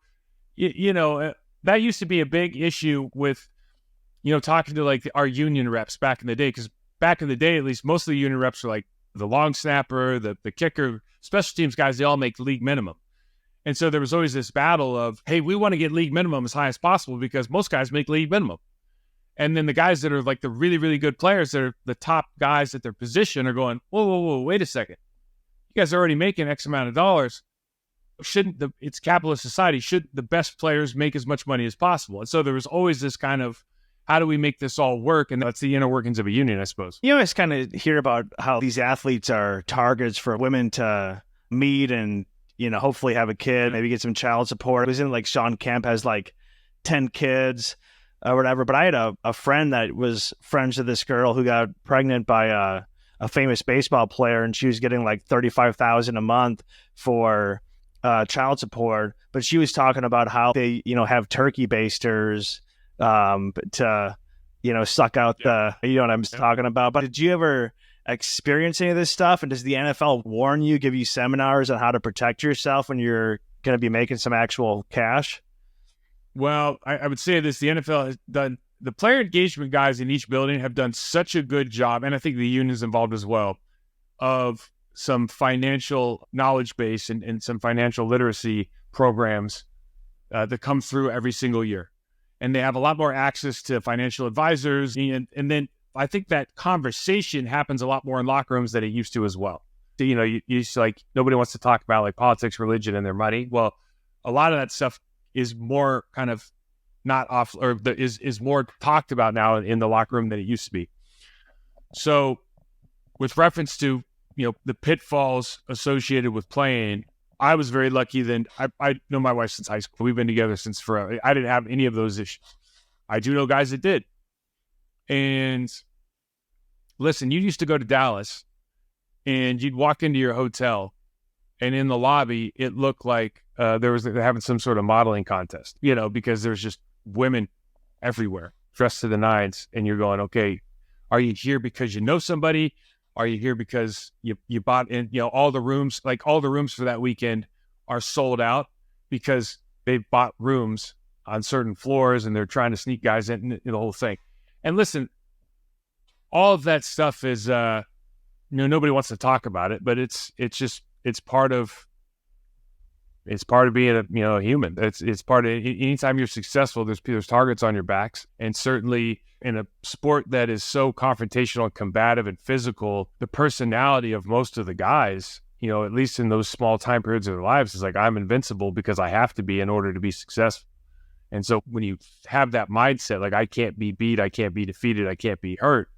that used to be a big issue with, talking to like our union reps back in the day, because back in the day, at least, most of the union reps are like the long snapper, the kicker, special teams guys, they all make league minimum. And so there was always this battle of, hey, we want to get league minimum as high as possible because most guys make league minimum. And then the guys that are like the really, really good players that are the top guys at their position are going, whoa, wait a second. You guys are already making X amount of dollars. It's capitalist society. Should the best players make as much money as possible? And so there was always this kind of, how do we make this all work? And that's the inner workings of a union, I suppose. You always kind of hear about how these athletes are targets for women to meet and, hopefully have a kid, maybe get some child support. It was in like Sean Kemp has like 10 kids or whatever. But I had a friend that was friends with this girl who got pregnant by a famous baseball player, and she was getting like $35,000 a month for child support. But she was talking about how they, have turkey basters to, suck out the, what I'm talking about. But did you ever experience any of this stuff? And does the NFL warn you, give you seminars on how to protect yourself when you're going to be making some actual cash? Well, I would say this, the NFL has done, the player engagement guys in each building have done such a good job, and I think the union's involved as well, of some financial knowledge base and some financial literacy programs that come through every single year. And they have a lot more access to financial advisors. And then I think that conversation happens a lot more in locker rooms than it used to as well. So, you used to, like, nobody wants to talk about like politics, religion, and their money. Well, a lot of that stuff is more kind of not off, or is more talked about now in the locker room than it used to be. So with reference to, the pitfalls associated with playing, I was very lucky. Then I know my wife since high school. We've been together since forever. I didn't have any of those issues. I do know guys that did. And listen, you used to go to Dallas and you'd walk into your hotel, and in the lobby, it looked like they're having some sort of modeling contest, because there's just women everywhere dressed to the nines. And you're going, okay, are you here because you know somebody? Are you here because you bought in, all the rooms for that weekend are sold out because they've bought rooms on certain floors and they're trying to sneak guys in the whole thing. And listen, all of that stuff is, nobody wants to talk about it, but it's part of being a human. It's part of, anytime you're successful, there's targets on your backs. And certainly in a sport that is so confrontational and combative and physical, the personality of most of the guys, at least in those small time periods of their lives, is like, I'm invincible because I have to be in order to be successful. And so when you have that mindset, like, I can't be beat, I can't be defeated, I can't be hurt,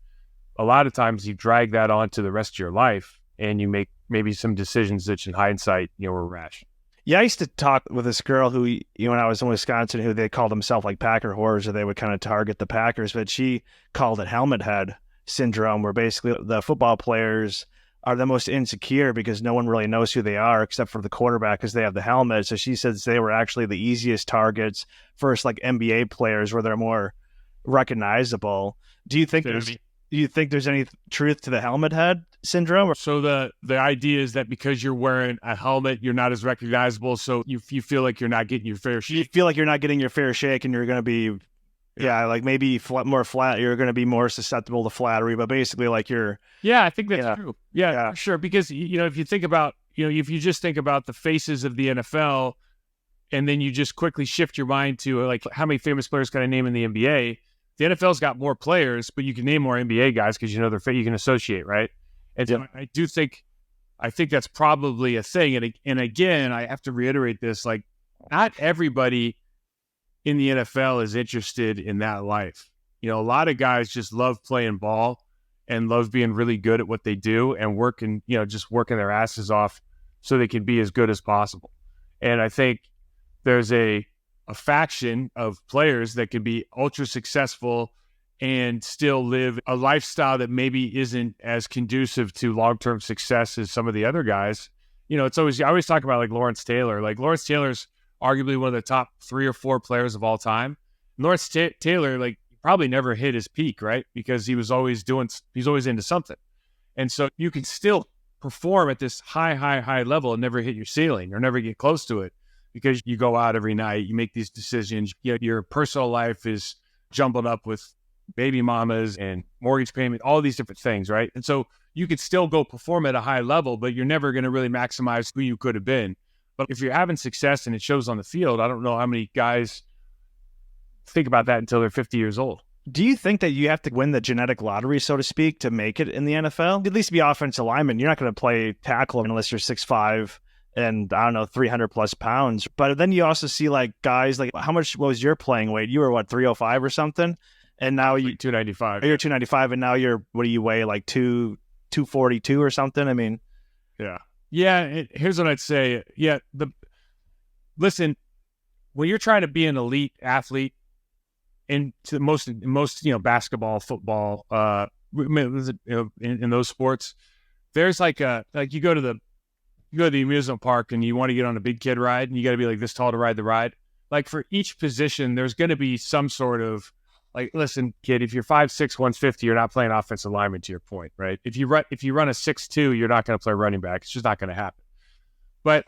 a lot of times you drag that on to the rest of your life, and you make maybe some decisions that in hindsight, were rash. Yeah, I used to talk with this girl who, when I was in Wisconsin, who they called themselves like Packer whores, or they would kind of target the Packers, but she called it helmet head syndrome, where basically the football players are the most insecure because no one really knows who they are except for the quarterback because they have the helmet. So she says they were actually the easiest targets versus like NBA players where they're more recognizable. Do you think there's any truth to the helmet head syndrome? So the idea is that because you're wearing a helmet, you're not as recognizable. So you feel like you're not getting your fair shake. You feel like you're not getting your fair shake, and you're going to be, like maybe more flat. You're going to be more susceptible to flattery, but basically like you're. Yeah, I think that's true. Yeah, sure. Because, if you think about, if you just think about the faces of the NFL, and then you just quickly shift your mind to like, how many famous players can I name in the NBA? The NFL's got more players, but you can name more NBA guys because their you can associate, right? And so I think that's probably a thing. And again, I have to reiterate this: like, not everybody in the NFL is interested in that life. A lot of guys just love playing ball and love being really good at what they do and working their asses off so they can be as good as possible. And I think there's a faction of players that can be ultra successful and still live a lifestyle that maybe isn't as conducive to long-term success as some of the other guys. I always talk about like Lawrence Taylor. Like, Lawrence Taylor's arguably one of the top 3 or 4 players of all time. Lawrence Taylor, like, probably never hit his peak, right? Because he's always into something. And so you can still perform at this high level and never hit your ceiling or never get close to it because you go out every night, you make these decisions. Your personal life is jumbled up with baby mamas and mortgage payment, all these different things, right? And so you could still go perform at a high level, but you're never going to really maximize who you could have been. But if you're having success and it shows on the field, I don't know how many guys think about that until they're 50 years old. Do you think that you have to win the genetic lottery, so to speak, to make it in the NFL? At least be offensive lineman. You're not going to play tackle unless you're 6'5" and, I don't know, 300 plus pounds. But then you also see like guys like, how much was your playing weight? You were what, 305 or something? And now you 295. You're 295, and now you're, what do you weigh, like 242 or something? I mean, yeah. Here's what I'd say. Yeah, listen, when you're trying to be an elite athlete in most basketball, football, in those sports, there's like you go to the amusement park and you want to get on a big kid ride and you got to be like this tall to ride the ride. Like for each position, there's going to be some sort of like, listen, kid, if you're 5'6", 150, you're not playing offensive lineman, to your point, right? If you run a 6'2", you're not going to play running back. It's just not going to happen. But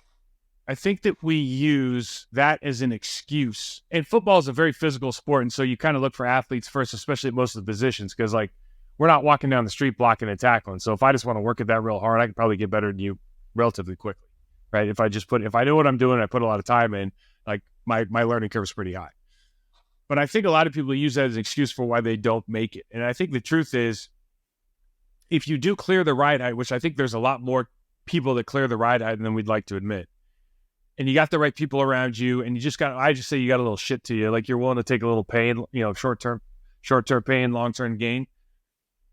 I think that we use that as an excuse. And football is a very physical sport, and so you kind of look for athletes first, especially at most of the positions, because like we're not walking down the street blocking and tackling. So if I just want to work at that real hard, I can probably get better than you relatively quickly, right? If I know what I'm doing, I put a lot of time in, like my learning curve is pretty high. But I think a lot of people use that as an excuse for why they don't make it. And I think the truth is, if you do clear the ride height, which I think there's a lot more people that clear the ride height than we'd like to admit, and you got the right people around you, and I just say you got a little shit to you, like you're willing to take a little pain, short-term pain, long-term gain,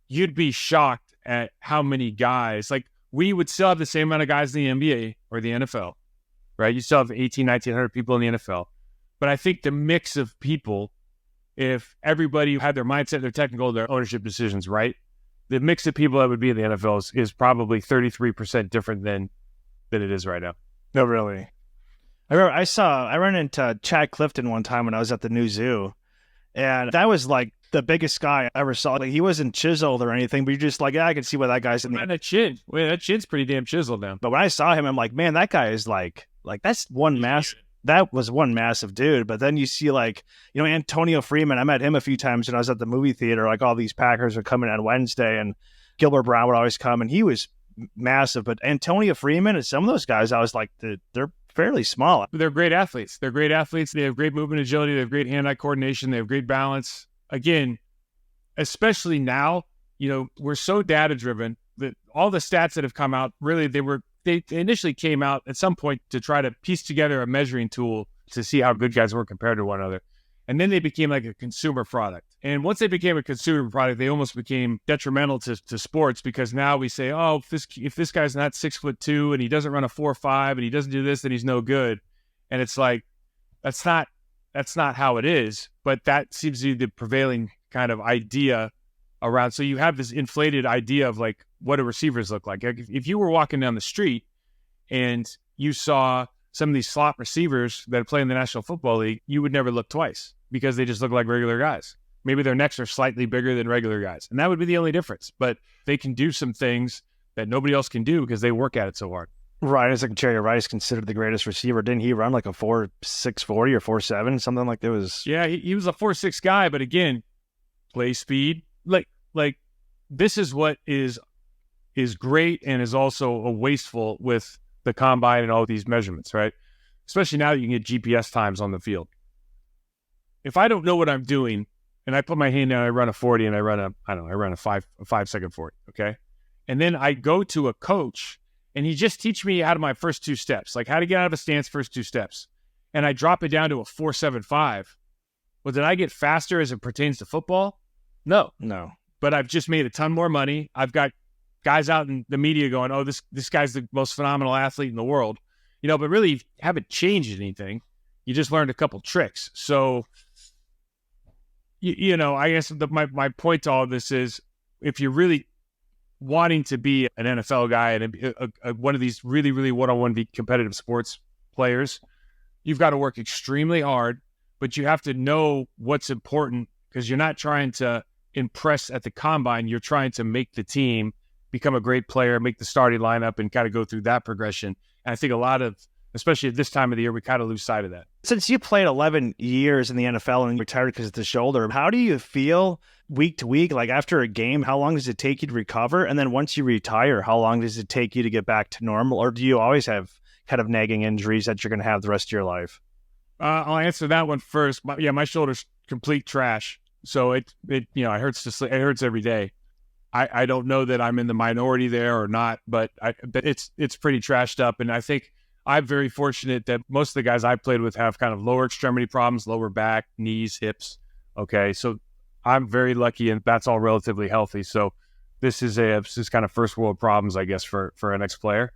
you'd be shocked at how many guys, like we would still have the same amount of guys in the NBA or the NFL, right? You still have 1,900 people in the NFL. But I think the mix of people, if everybody had their mindset, their technical, their ownership decisions right, the mix of people that would be in the NFL is probably 33% different than it is right now. No, really. I remember I ran into Chad Clifton one time when I was at the new zoo, and that was like the biggest guy I ever saw. Like he wasn't chiseled or anything, but you're just like, yeah, I can see why that guy's in the... that chin. Wait, that chin's pretty damn chiseled now. But when I saw him, I'm like, man, that guy is like that's one mass... That was one massive dude. But then you see like, Antonio Freeman. I met him a few times when I was at the movie theater. Like all these Packers are coming on Wednesday, and Gilbert Brown would always come, and he was massive. But Antonio Freeman and some of those guys, I was like, they're fairly small. They're great athletes. They have great movement agility. They have great hand-eye coordination. They have great balance. Again, especially now, we're so data-driven that all the stats that have come out, really, they initially came out at some point to try to piece together a measuring tool to see how good guys were compared to one another. And then they became like a consumer product. And once they became a consumer product, they almost became detrimental to sports, because now we say, oh, if this guy's not 6'2" and he doesn't run a 4.5 and he doesn't do this, then he's no good. And it's like, that's not how it is. But that seems to be the prevailing kind of idea around. So you have this inflated idea of like what do receivers look like. If you were walking down the street and you saw some of these slot receivers that play in the National Football League, you would never look twice because they just look like regular guys. Maybe their necks are slightly bigger than regular guys, and that would be the only difference. But they can do some things that nobody else can do because they work at it so hard. Right. It's like Jerry Rice considered the greatest receiver. Didn't he run like a 4.6 40 or 4.7, something like that? Was... Yeah, he was a 4.6 guy, but again, play speed. Like this is what is great and is also a wasteful with the combine and all these measurements, right? Especially now that you can get GPS times on the field. If I don't know what I'm doing and I put my hand down, I run a 40 and I run a 5-second 40, okay? And then I go to a coach and he just teach me how to my first two steps, like how to get out of a stance, first two steps. And I drop it down to a 4.75. Well, did I get faster as it pertains to football? No. But I've just made a ton more money. I've got guys out in the media going, oh, this guy's the most phenomenal athlete in the world. But really you haven't changed anything. You just learned a couple tricks. So, I guess my point to all this is, if you're really wanting to be an NFL guy and one of these really, really one-on-one competitive sports players, you've got to work extremely hard, but you have to know what's important because you're not trying to impress at the combine. You're trying to make the team become a great player, make the starting lineup, and kind of go through that progression. And I think a lot of, especially at this time of the year, we kind of lose sight of that. Since you played 11 years in the NFL and retired because of the shoulder, how do you feel week to week? Like after a game, how long does it take you to recover? And then once you retire, how long does it take you to get back to normal? Or do you always have kind of nagging injuries that you're going to have the rest of your life? I'll answer that one first. My shoulder's complete trash. So it hurts to sleep. It hurts every day. I don't know that I'm in the minority there or not, but it's pretty trashed up. And I think I'm very fortunate that most of the guys I played with have kind of lower extremity problems, lower back, knees, hips. Okay. So I'm very lucky, and that's all relatively healthy. So this is kind of first world problems, I guess, for an ex-player.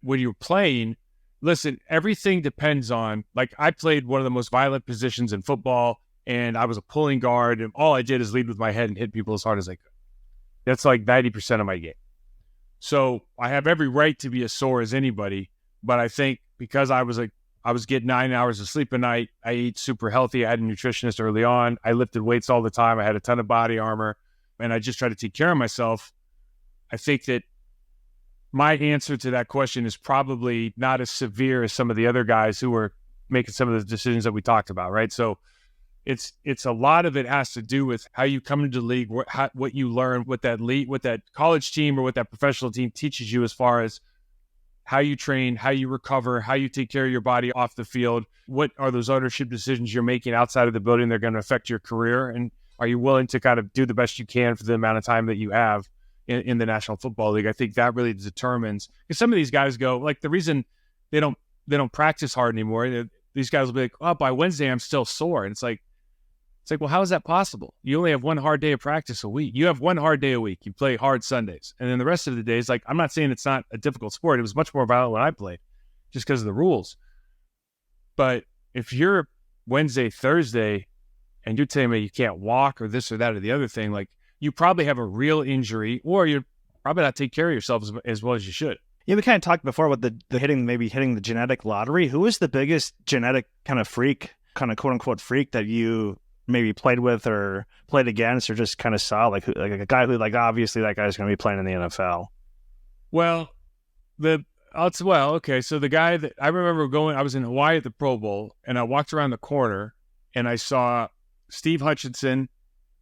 When you're playing, listen, everything depends on, like, I played one of the most violent positions in football, and I was a pulling guard, and all I did is lead with my head and hit people as hard as I could. That's like 90% of my game. So I have every right to be as sore as anybody, but I think because I was getting 9 hours of sleep a night, I ate super healthy, I had a nutritionist early on, I lifted weights all the time, I had a ton of body armor, and I just tried to take care of myself. I think that my answer to that question is probably not as severe as some of the other guys who were making some of the decisions that we talked about, right? So it's a lot of it has to do with how you come into the league, what you learn, what that college team or what that professional team teaches you as far as how you train, how you recover, how you take care of your body off the field. What are those ownership decisions you're making outside of the building that are going to affect your career? And are you willing to kind of do the best you can for the amount of time that you have in the National Football League? I think that really determines, because some of these guys go, like, the reason they don't practice hard anymore, these guys will be like, oh, by Wednesday I'm still sore. And it's like, well, how is that possible? You only have one hard day of practice a week. You have one hard day a week. You play hard Sundays. And then the rest of the days, like, I'm not saying it's not a difficult sport. It was much more violent when I played just because of the rules. But if you're Wednesday, Thursday, and you're telling me you can't walk or this or that or the other thing, like, you probably have a real injury, or you're probably not taking care of yourself as well as you should. Yeah, we kind of talked before about the hitting the genetic lottery. Who is the biggest genetic kind of freak, kind of quote unquote freak that you maybe played with or played against or just kind of saw, like a guy who, like, obviously that guy's going to be playing in the NFL? Well, okay. So the guy that I remember I was in Hawaii at the Pro Bowl, and I walked around the corner and I saw Steve Hutchinson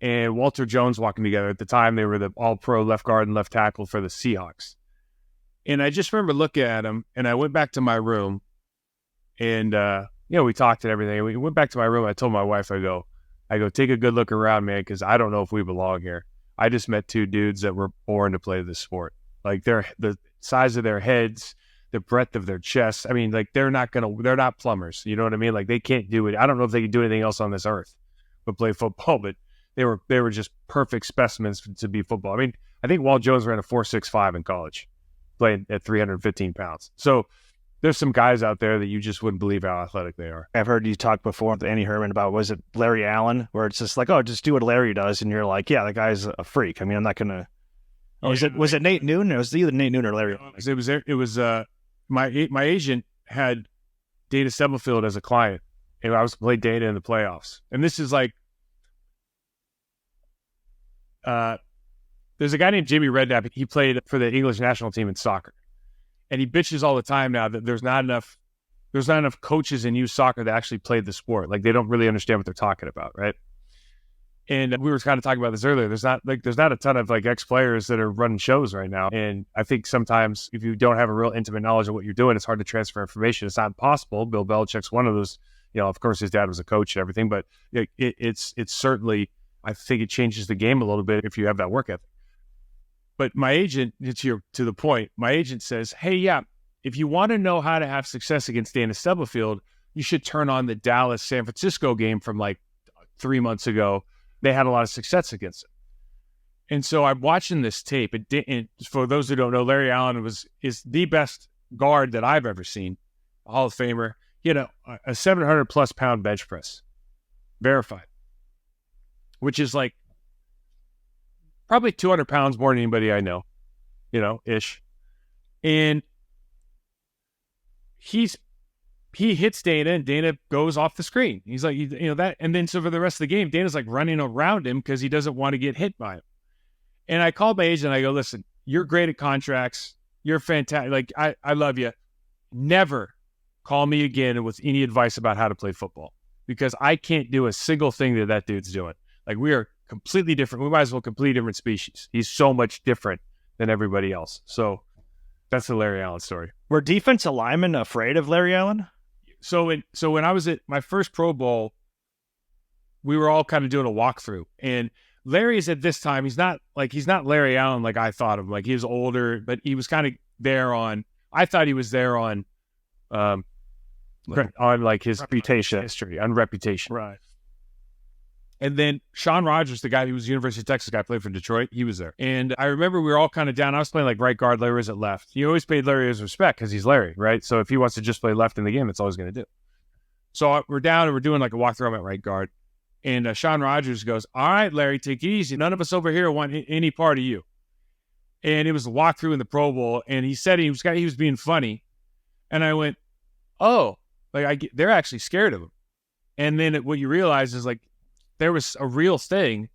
and Walter Jones walking together. At the time, they were the all-pro left guard and left tackle for the Seahawks. And I just remember looking at him, and I went back to my room, and we talked and everything. We went back to my room. I told my wife, I go, take a good look around, man, because I don't know if we belong here. I just met two dudes that were born to play this sport. Like, the size of their heads, the breadth of their chests. I mean, like, they're not plumbers. You know what I mean? Like, they can't do it. I don't know if they can do anything else on this earth but play football, but they were just perfect specimens to be football. I mean, I think Walt Jones ran a 4.65 in college, playing at 315 pounds. So there's some guys out there that you just wouldn't believe how athletic they are. I've heard you talk before with Andy Herman about, was it Larry Allen, where it's just like, oh, just do what Larry does, and you're like, yeah, that guy's a freak. I mean, I'm not gonna. Oh, yeah, was it Nate Newton? It was either Nate Newton or Larry. It was my agent had Dana Stubblefield as a client, and I was to play Dana in the playoffs. And this is like, there's a guy named Jimmy Redknapp. He played for the English national team in soccer. And he bitches all the time now that there's not enough coaches in youth soccer that actually played the sport. Like, they don't really understand what they're talking about, right? And we were kind of talking about this earlier. There's not a ton of, like, ex-players that are running shows right now. And I think sometimes if you don't have a real intimate knowledge of what you're doing, it's hard to transfer information. It's not impossible. Bill Belichick's one of those. Of course, his dad was a coach and everything, but it's certainly, I think it changes the game a little bit if you have that work ethic. But my agent, to the point, my agent says, hey, yeah, if you want to know how to have success against Dana Stubblefield, you should turn on the Dallas-San Francisco game from like 3 months ago. They had a lot of success against it. And so I'm watching this tape. And for those who don't know, Larry Allen is the best guard that I've ever seen, a Hall of Famer. He had a 700-plus pound bench press, verified, which is like probably 200 pounds more than anybody I know, ish. And he's he hits Dana and Dana goes off the screen. He's like, that. And then so for the rest of the game, Dana's like running around him because he doesn't want to get hit by him. And I called my agent and I go, listen, you're great at contracts. You're fantastic. Like, I love you. Never call me again with any advice about how to play football because I can't do a single thing that dude's doing. Like, we are completely different. We might as well completely different species. He's so much different than everybody else. So that's the Larry Allen story. Were defensive linemen afraid of Larry Allen? So when I was at my first Pro Bowl, we were all kind of doing a walkthrough. And Larry is at this time, he's not Larry Allen like I thought of him. Like, he was older, but he was kind of there on, I thought he was there on like his reputation history, on reputation. Right. And then Sean Rogers, the guy who was the University of Texas guy, played for Detroit. He was there. And I remember we were all kind of down. I was playing like right guard. Larry was at left. He always paid Larry his respect because he's Larry, right? So if he wants to just play left in the game, that's all he's going to do. So we're down and we're doing like a walkthrough. I'm at right guard. And Sean Rogers goes, all right, Larry, take it easy. None of us over here want any part of you. And it was a walkthrough in the Pro Bowl. And he said he was being funny. And I went, oh, like they're actually scared of him. And then what you realize is like there was a real thing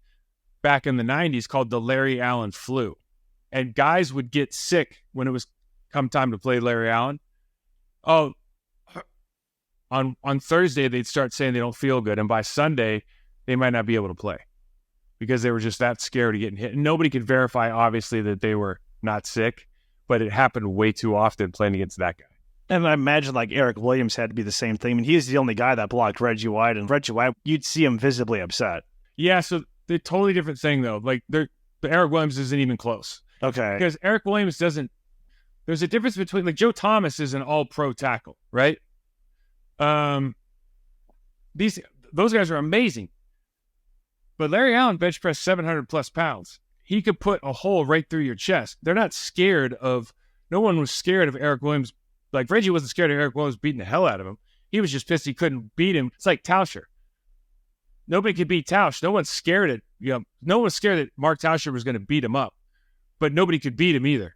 back in the 90s called the Larry Allen flu. And guys would get sick when it was come time to play Larry Allen. Oh, on Thursday, they'd start saying they don't feel good. And by Sunday, they might not be able to play because they were just that scared of getting hit. And nobody could verify, obviously, that they were not sick, but it happened way too often playing against that guy. And I imagine like Eric Williams had to be the same thing. I mean, he's the only guy that blocked Reggie White, and Reggie White, you'd see him visibly upset. Yeah, so they're a totally different thing, though. Like, Eric Williams isn't even close. Okay. Because Eric Williams doesn't – there's a difference between – like, Joe Thomas is an all-pro tackle, right? Those guys are amazing. But Larry Allen bench pressed 700-plus pounds. He could put a hole right through your chest. They're not scared of – no one was scared of Eric Williams. Like, Reggie wasn't scared of Eric Williams beating the hell out of him. He was just pissed he couldn't beat him. It's like Tauscher. Nobody could beat Tausch. No one's scared that Mark Tauscher was going to beat him up. But nobody could beat him either,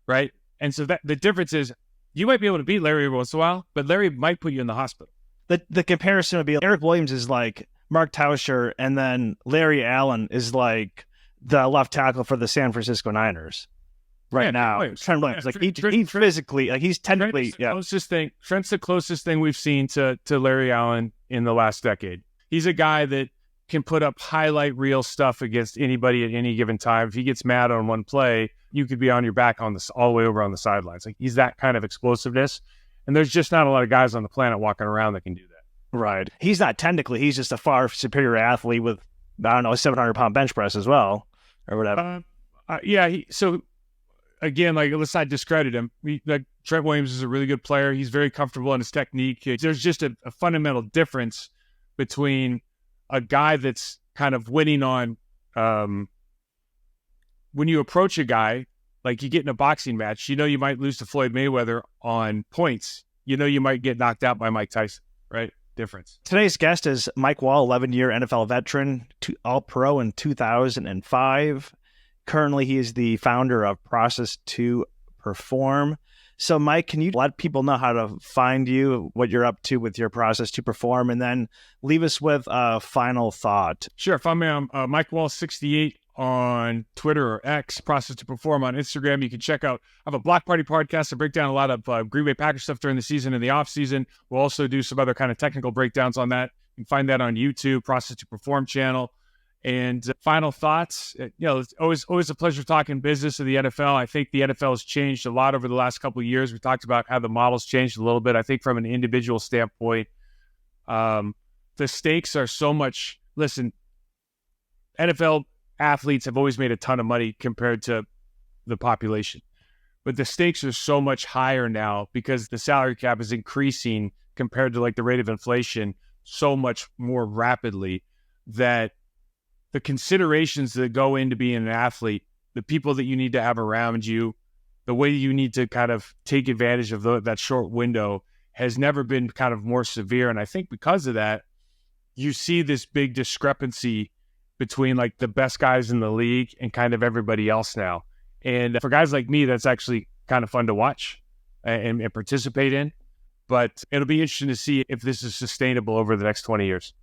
right? And so that the difference is you might be able to beat Larry every once in a while, but Larry might put you in the hospital. The comparison would be Eric Williams is like Mark Tauscher, and then Larry Allen is like the left tackle for the San Francisco Niners. Right now, Trent Williams, like he physically, like he's technically, Trent's the closest thing we've seen to Larry Allen in the last decade. He's a guy that can put up highlight reel stuff against anybody at any given time. If he gets mad on one play, you could be on your back all the way over on the sidelines. Like, he's that kind of explosiveness, and there's just not a lot of guys on the planet walking around that can do that. Right. He's not technically. He's just a far superior athlete with, I don't know, a 700-pound bench press as well, or whatever. Again, like, let's not discredit him. Trent Williams is a really good player. He's very comfortable in his technique. There's just a fundamental difference between a guy that's kind of winning on when you approach a guy, like you get in a boxing match, you might lose to Floyd Mayweather on points. You might get knocked out by Mike Tyson, right? Difference. Today's guest is Mike Wahle, 11-year NFL veteran, All-Pro in 2005. Currently, he is the founder of Process to Perform. So, Mike, can you let people know how to find you, what you're up to with your Process to Perform, and then leave us with a final thought? Sure. Find me on Mike Wahle 68 on Twitter or X, Process to Perform on Instagram. You can check out, I have a Block Party podcast. I break down a lot of Green Bay Packers stuff during the season and the off season. We'll also do some other kind of technical breakdowns on that. You can find that on YouTube, Process to Perform channel. And final thoughts, it's always a pleasure talking business of the NFL. I think the NFL has changed a lot over the last couple of years. We talked about how the model's changed a little bit. I think from an individual standpoint, the stakes are so much. Listen, NFL athletes have always made a ton of money compared to the population, but the stakes are so much higher now because the salary cap is increasing compared to like the rate of inflation so much more rapidly that the considerations that go into being an athlete, the people that you need to have around you, the way you need to kind of take advantage of that short window has never been kind of more severe. And I think because of that, you see this big discrepancy between like the best guys in the league and kind of everybody else now. And for guys like me, that's actually kind of fun to watch and participate in. but it'll be interesting to see if this is sustainable over the next 20 years.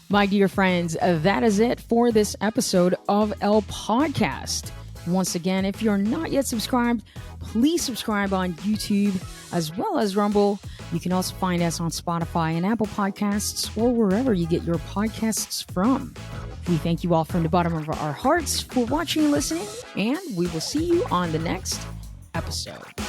My dear friends, that is it for this episode of El Podcast. Once again, if you're not yet subscribed, please subscribe on YouTube as well as Rumble. You can also find us on Spotify and Apple Podcasts or wherever you get your podcasts from. We thank you all from the bottom of our hearts for watching and listening, and we will see you on the next episode.